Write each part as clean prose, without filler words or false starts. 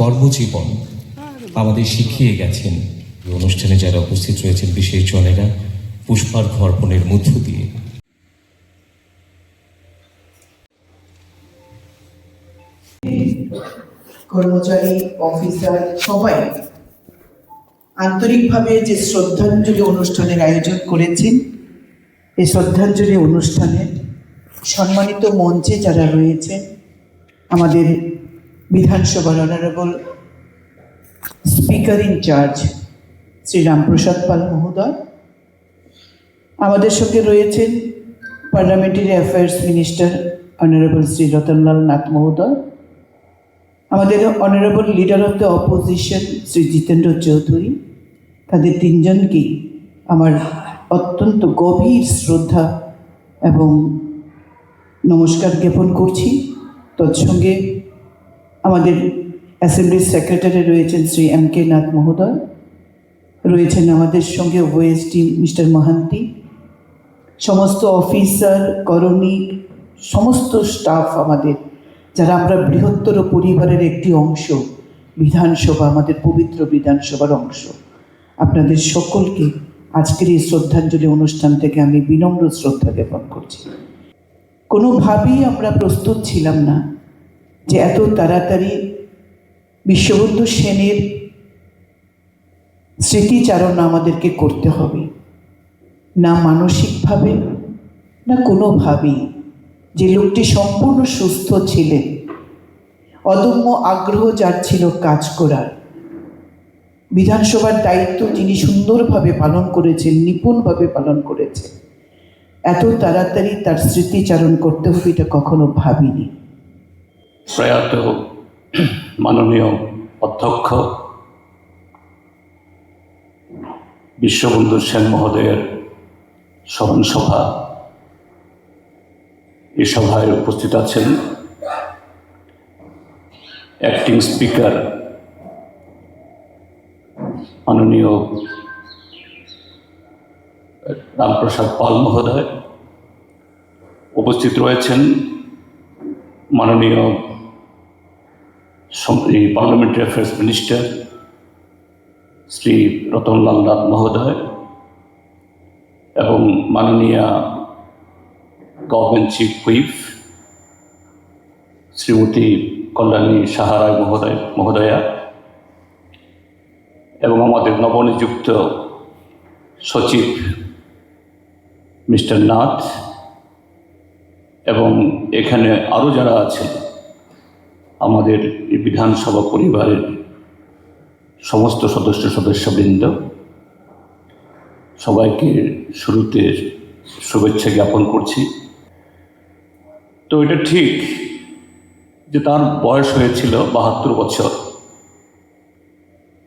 কর্মজীবন আমাদের শিখিয়ে গেছেন। এই অনুষ্ঠানে যারা উপস্থিত রয়েছেন বিশেষ জনেরা পুষ্পার্ঘ্য অর্পণের মধ্য দিয়ে কর্মচারী, অফিসার সবাই আন্তরিকভাবে যে শ্রদ্ধাঞ্জলি অনুষ্ঠানের আয়োজন করেছেন, এই শ্রদ্ধাঞ্জলি অনুষ্ঠানে সম্মানিত মঞ্চে যারা রয়েছেন, আমাদের বিধানসভার honourable speaker in-charge Shri Ramprasad Pal মহোদয়, আমাদের সঙ্গে রয়েছেন parliamentary affairs minister honourable Shri Ratanlal Nath মহোদয়, আমাদের honourable leader of the opposition Shri Jitendra Chaudhury. তাদের তিনজনকেই আমার অত্যন্ত গভীর শ্রদ্ধা এবং নমস্কার জ্ঞাপন করছি। তৎসঙ্গে আমাদের অ্যাসেম্বলির সেক্রেটারি রয়েছেন শ্রী এম কে নাথ মহোদয়, রয়েছেন আমাদের সঙ্গে ওএসডি মিস্টার মহান্তি, সমস্ত অফিসার, করণিক, সমস্ত স্টাফ আমাদের, যারা আমরা বৃহত্তর পরিবারের একটি অংশ, বিধানসভা, আমাদের পবিত্র বিধানসভার অংশ। আপনাদের সকলকে আজকের এই শ্রদ্ধাঞ্জলি অনুষ্ঠান থেকে আমি বিনম্র শ্রদ্ধা জ্ঞাপন করছি। কোনোভাবেই আমরা প্রস্তুত ছিলাম না যে এত তাড়াতাড়ি বিশ্ববন্ধু সেনের স্মৃতিচারণা আমাদেরকে করতে হবে, না মানসিকভাবে না কোনোভাবেই। যে লোকটি সম্পূর্ণ সুস্থ ছিলেন, অদম্য আগ্রহ যার ছিল কাজ করার, বিধানসভার দায়িত্ব যিনি সুন্দরভাবে পালন করেছেন, নিপুণভাবে পালন করেছেন, এত তাড়াতাড়ি তার স্মৃতিচারণ করতে হবে এটা কখনো ভাবিনি। প্রয়াত মাননীয় অধ্যক্ষ বিশ্ববন্ধু সেন মহোদয়ের স্মরণ সভা, এই সভায় উপস্থিত আছেন অ্যাক্টিং স্পিকার মাননীয় রামপ্রসাদ পাল মহোদয়, উপস্থিত রয়েছেন মাননীয় parliamentary affairs minister Shri Ratanlal Nath মহোদয় এবং মাননীয়া government chief whip Shrimati Kalyani Saha Roy মহোদয়া এবং আমাদের নবনিযুক্ত সচিব মিস্টার নাথ এবং এখানে আরও যারা আছেন আমাদের এই বিধানসভা পরিবারের সমস্ত সদস্যবৃন্দ, সবাইকে শুরুতে শুভেচ্ছা জ্ঞাপন করছি। তো এটা ঠিক যে তার বয়স হয়েছিল ৭২ বছর,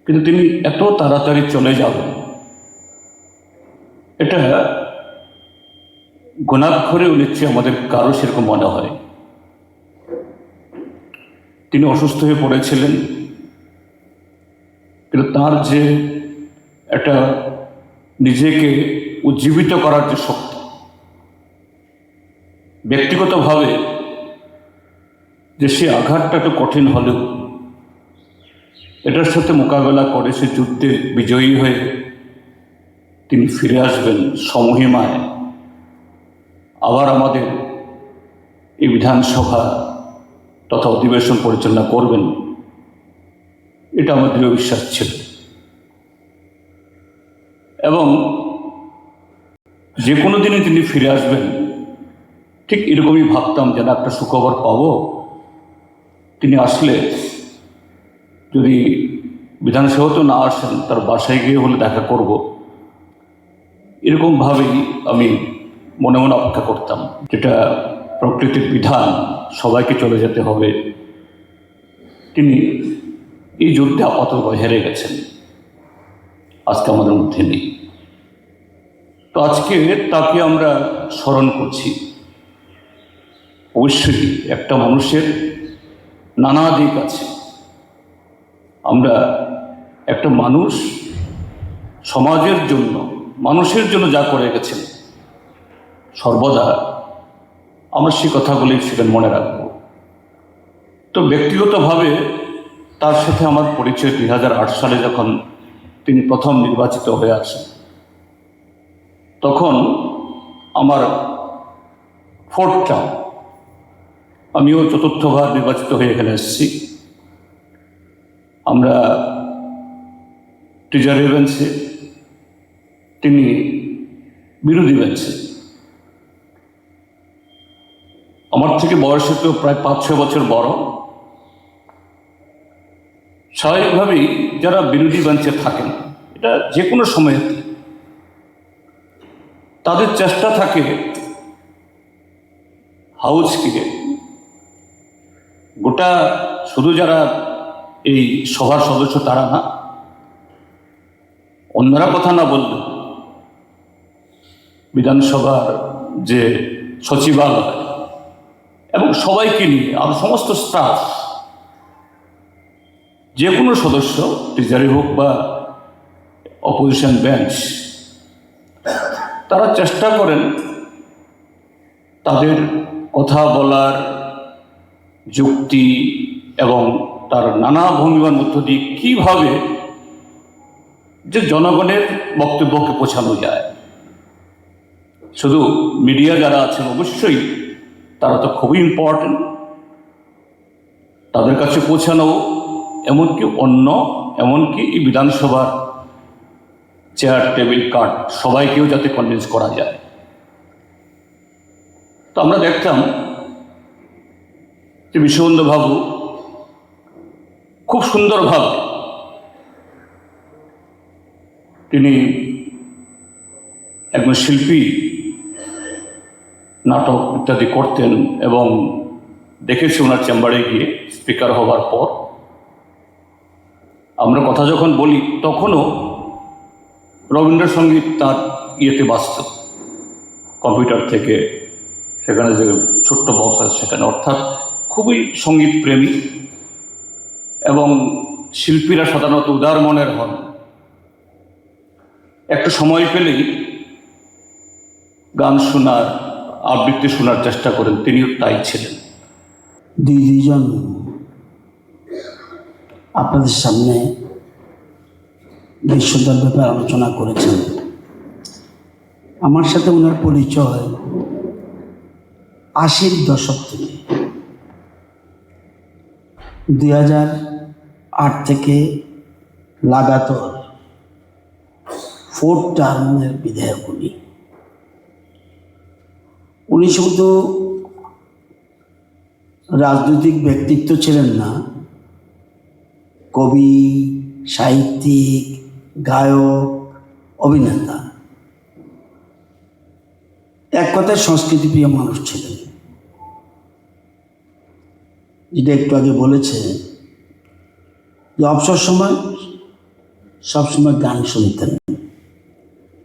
কিন্তু তিনি এত তাড়াতাড়ি চলে যাবেন এটা ঘুণাক্ষরেও নিশ্চয়ই আমাদের কারো সেরকম মনে হয়। তিনি অসুস্থ হয়ে পড়েছিলেন, কিন্তু তার যে একটা নিজেকে উজ্জীবিত করার যে শক্তি, ব্যক্তিগতভাবে যে সে আঘাতটা একটু কঠিন হলেও এটার সাথে মোকাবেলা করে সে যুদ্ধে বিজয়ী হয়ে তিনি ফিরে আসবেন সমহিমায়, আবার আমাদের এই বিধানসভা তথা অধিবেশন পরিচালনা করবেন, এটা আমার দৃঢ় বিশ্বাস ছিল। এবং যে কোনো দিনে তিনি ফিরে আসবেন ঠিক এরকমই ভাবতাম, যেন একটা সুখবর পাবো, তিনি আসলে যদি বিধানসভাতেও না আসেন তার বাসায় গিয়ে হলে দেখা করব, এরকমভাবেই আমি মনে মনে অপেক্ষা করতাম। যেটা প্রকৃতির বিধান, সবাইকে চলে যেতে হবে। তিনি এই যুদ্ধে আপাতত হেরে গেছেন, আজকে আমাদের মধ্যে নেই। তো আজকে তাকে আমরা স্মরণ করছি। অবশ্যই একটা মানুষের নানা দিক আছে। আমরা একটা মানুষ সমাজের জন্য, মানুষের জন্য যা করে গেছেন, সর্বদা আমরা সেই কথাগুলি সেখানে মনে রাখব। তো ব্যক্তিগতভাবে তার সাথে আমার পরিচয় 2008 সালে যখন তিনি প্রথম নির্বাচিত হয়ে আসেন। তখন আমার 4th টার্ম, আমিও চতুর্থবার নির্বাচিত হয়ে এখানে এসেছি। আমরা ট্রেজারি বেঞ্চে, তিনি বিরোধী বেঞ্চে। আমার থেকে বয়সে তো প্রায় 5-6 বছর বড়। স্বাভাবিকভাবেই যারা বিরোধী বেঞ্চে থাকেন, এটা যে কোনো সময়ে তাদের চেষ্টা থাকে হাউসকে গোটা, শুধু যারা এই সভার সদস্য তারা না, অন্যরা কথা না বললে বিধানসভার যে সচিবালয় এবং সবাইকে নিয়ে আর সমস্ত স্টাফ, যে কোনো সদস্য, ট্রেজারি হোক বা অপোজিশন বেঞ্চ, তারা চেষ্টা করেন তাদের কথা বলার যুক্তি এবং তার নানা ভঙ্গিমার মধ্য দিয়ে কীভাবে যে জনগণের বক্তব্যকে পৌঁছানো যায়। শুধু মিডিয়া যারা আছেন অবশ্যই তারা তো খুবই ইম্পর্টেন্ট, তাদের কাছে পৌঁছানো, এমনকি এই বিধানসভার চেয়ার টেবিল কার্ড সবাইকেও যাতে কনভিন্স করা যায়। তো আমরা দেখতাম যে বিশ্ববন্ধুবাবু খুব সুন্দরভাবে তিনি একজন শিল্পী, নাটক ইত্যাদি করতেন এবং দেখেছি ওনার চেম্বারে গিয়ে স্পিকার হওয়ার পর আমরা কথা যখন বলি তখনও রবীন্দ্রসঙ্গীত তার ইয়েতে বাজত, কম্পিউটার থেকে, সেখানে যে ছোট্ট বক্স আছে সেখানে, অর্থাৎ খুবই সঙ্গীত প্রেমী। এবং শিল্পীরা সাধারণত উদার মনের হন, একটু সময় পেলেই গান শোনার, আবৃত্তি শোনার চেষ্টা করেন, তিনিও তাই ছিলেন। দুইজন আপনাদের সামনে বিশ্বদার ব্যাপারে আলোচনা করেছেন। আমার সাথে ওনার পরিচয় 80-র দশক থেকে। 2008 থেকে লাগাতার 4 টার্মের বিধায়ক উনি শুধু রাজনৈতিক ব্যক্তিত্ব ছিলেন না, কবি, সাহিত্যিক, গায়ক, অভিনেতা, এক কথায় সংস্কৃতিপ্রিয় মানুষ ছিলেন। যেটা একটু আগে বলেছে যে অবসর সময় সবসময় গান শুনতেন,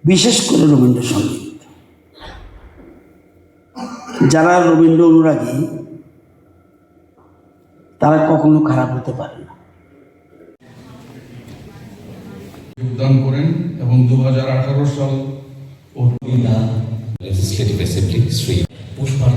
বিশেষ করে রবীন্দ্রসঙ্গীত। যারা রবীন্দ্র অনুরাগী তারা কখনো খারাপ হতে পারে না। যোগদান করেন এবং 2018 সাল লেজিসলেটিভ অ্যাসেম্বলি শ্রী পুষ্পার